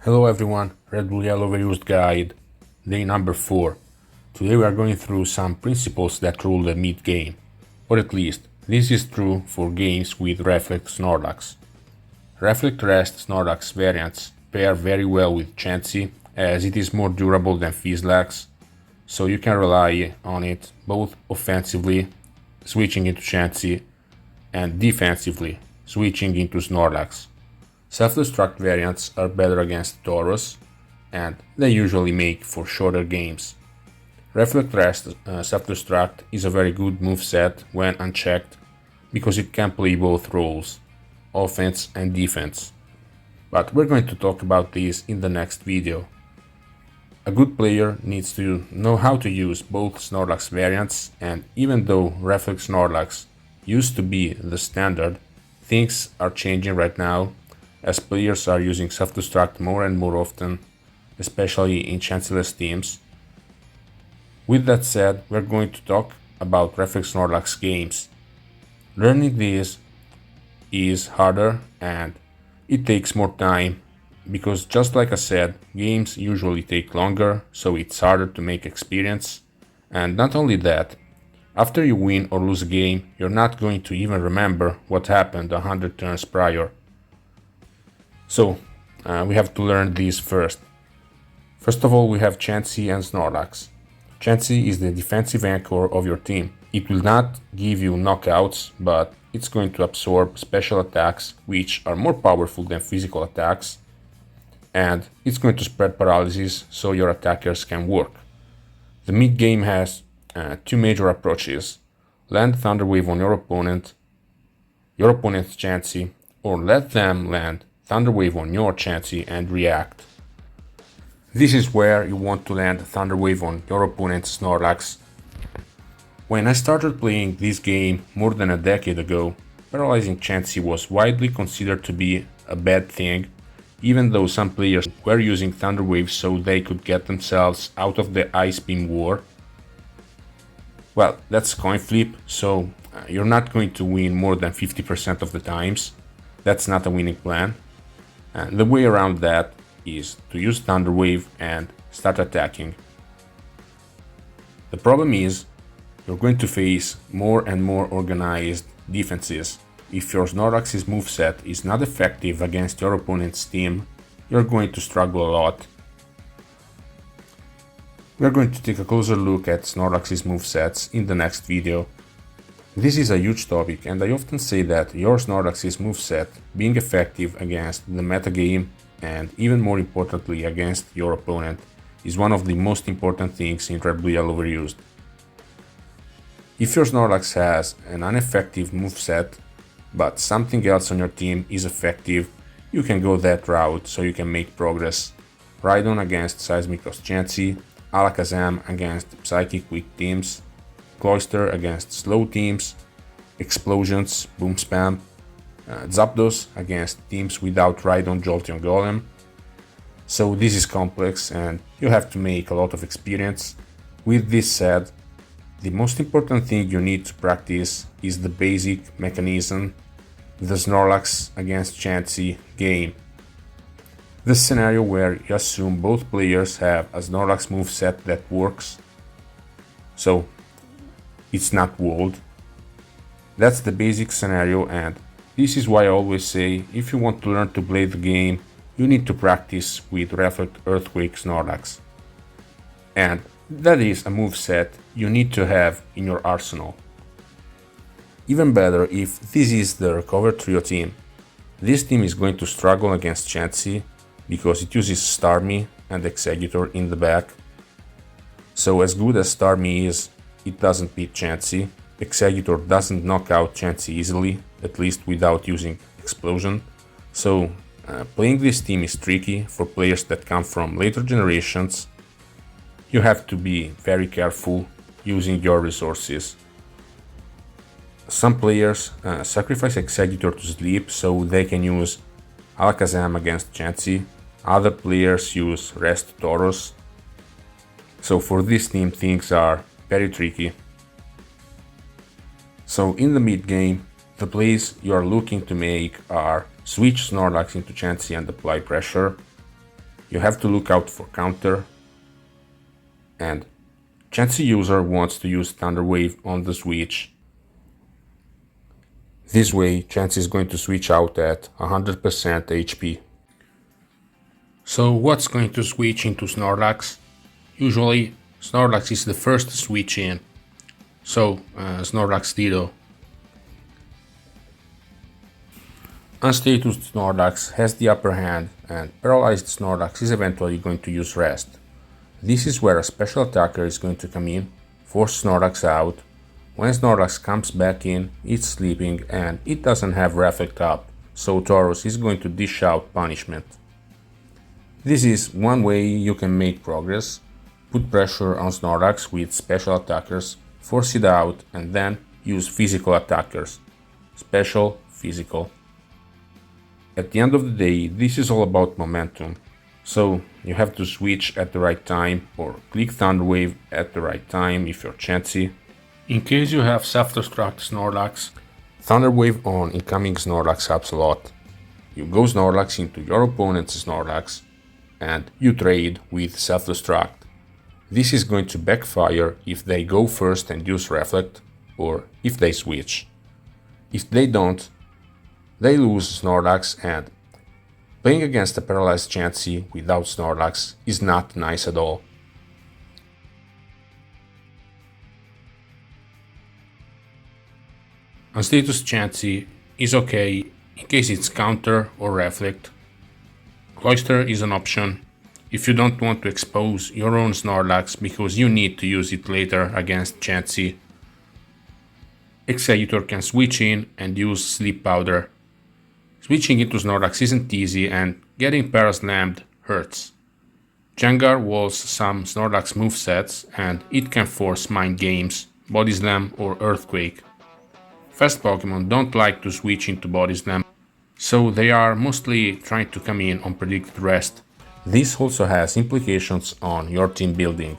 Hello everyone, RBY OU guide, day number 4. Today we are going through some principles that rule the mid game, or at least this is true for games with Reflect Snorlax. Reflect Rest Snorlax variants pair very well with Chansey as it is more durable than RestLax, so you can rely on it both offensively, switching into Chansey, and defensively, switching into Snorlax. Self-destruct variants are better against Tauros, and they usually make for shorter games. Reflect Rest Self-destruct is a very good moveset when unchecked because it can play both roles, offense and defense. But we're going to talk about this in the next video. A good player needs to know how to use both Snorlax variants, and even though Reflect Snorlax used to be the standard, things are changing right now as players are using self-destruct more and more often, especially in Chanseyless teams. With that said, we're going to talk about Reflect Snorlax games. Learning this is harder and it takes more time because, just like I said, games usually take longer, so it's harder to make experience. And not only that, after you win or lose a game, you're not going to even remember what happened 100 turns prior. So, we have to learn these first. First of all, we have Chansey and Snorlax. Chansey is the defensive anchor of your team. It will not give you knockouts, but it's going to absorb special attacks, which are more powerful than physical attacks, and it's going to spread paralysis so your attackers can work. The mid game has two major approaches: land Thunder Wave on your opponent's Chansey, or let them land Thunder Wave on your Chansey and react. This is where you want to land Thunder Wave on your opponent's Snorlax. When I started playing this game more than a decade ago, paralyzing Chansey was widely considered to be a bad thing, even though some players were using Thunder Wave so they could get themselves out of the Ice Beam war. Well, that's coin flip, so you're not going to win more than 50% of the times. That's not a winning plan. And the way around that is to use Thunder Wave and start attacking. The problem is, you're going to face more and more organized defenses. If your Snorlax's moveset is not effective against your opponent's team, you're going to struggle a lot. We're going to take a closer look at Snorlax's movesets in the next video. This is a huge topic, and I often say that your Snorlax's moveset being effective against the metagame, and even more importantly against your opponent, is one of the most important things in RBY OU. If your Snorlax has an ineffective moveset, but something else on your team is effective, you can go that route so you can make progress. Rhydon against Seismicross Chansey, Alakazam against Psychic weak teams, Cloyster against slow teams, Explosions, Boom Spam, Zapdos against teams without Rhydon, Jolteon, Golem. So this is complex and you have to make a lot of experience. With this said, the most important thing you need to practice is the basic mechanism, the Snorlax against Chansey game. The scenario where you assume both players have a Snorlax moveset that works, so it's not walled. That's the basic scenario, and this is why I always say, if you want to learn to play the game, you need to practice with Reflect Earthquake Snorlax. And that is a moveset you need to have in your arsenal. Even better if this is the Recover Trio team. This team is going to struggle against Chansey because it uses Starmie and Exeggutor in the back. So as good as Starmie is, it doesn't beat Chansey. Exeggutor doesn't knock out Chansey easily, at least without using Explosion. So playing this team is tricky for players that come from later generations. You have to be very careful using your resources. Some players sacrifice Exeggutor to sleep so they can use Alakazam against Chansey. Other players use Rest Tauros. So for this team things are very tricky. So in the mid game, the plays you are looking to make are switch Snorlax into Chansey and apply pressure, you have to look out for counter, and Chansey user wants to use Thunder Wave on the switch. This way, Chansey is going to switch out at 100% HP. So what's going to switch into Snorlax? Usually, Snorlax is the first to switch in. So, Snorlax Ditto. Unstatused Snorlax has the upper hand, and paralyzed Snorlax is eventually going to use Rest. This is where a special attacker is going to come in, force Snorlax out. When Snorlax comes back in, it's sleeping and it doesn't have Reflect up, so Tauros is going to dish out punishment. This is one way you can make progress. Put pressure on Snorlax with special attackers, force it out, and then use physical attackers. Special, physical. At the end of the day, this is all about momentum. So you have to switch at the right time or click Thunder Wave at the right time if you're Chansey. In case you have Selfdestruct Snorlax, Thunder Wave on incoming Snorlax helps a lot. You go Snorlax into your opponent's Snorlax and you trade with Selfdestruct. This is going to backfire if they go first and use Reflect or if they switch. If they don't, they lose Snorlax, and playing against a paralyzed Chansey without Snorlax is not nice at all. Unstatused Chansey is okay in case it's counter or Reflect. Cloister is an option if you don't want to expose your own Snorlax because you need to use it later against Chansey. Executor can switch in and use Sleep Powder. Switching into Snorlax isn't easy and getting paraslammed hurts. Jengar walls some Snorlax movesets and it can force Mind Games, Body Slam or Earthquake. Fast Pokemon don't like to switch into Body Slam, so they are mostly trying to come in on predicted rest. This also has implications on your team building.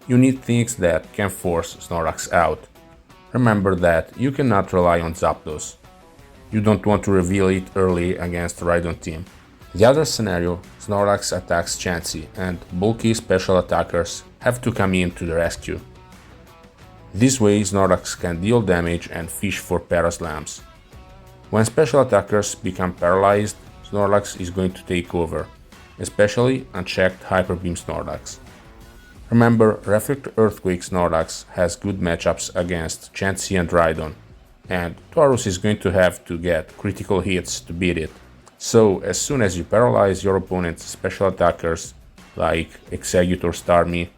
You need things that can force Snorlax out. Remember that you cannot rely on Zapdos. You don't want to reveal it early against the Rhydon team. The other scenario, Snorlax attacks Chansey and bulky special attackers have to come in to the rescue. This way Snorlax can deal damage and fish for paraslams. When special attackers become paralyzed, Snorlax is going to take over, especially unchecked Hyper Beam Snorlax. Remember, Reflect Earthquake Snorlax has good matchups against Chansey and Rhydon, and Tauros is going to have to get critical hits to beat it. So as soon as you paralyze your opponent's special attackers, like Executor Starmie,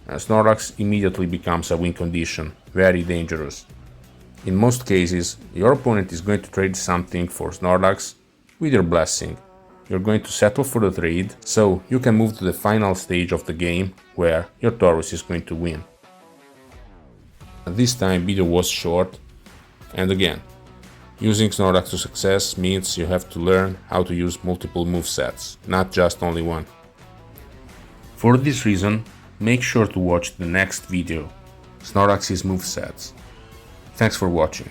Snorlax immediately becomes a win condition, very dangerous. In most cases, your opponent is going to trade something for Snorlax with your blessing. You're going to settle for the trade, so you can move to the final stage of the game, where your Tauros is going to win. This time video was short, and again, using Snorlax to success means you have to learn how to use multiple movesets, not just only one. For this reason, make sure to watch the next video, Snorlax's movesets. Thanks for watching.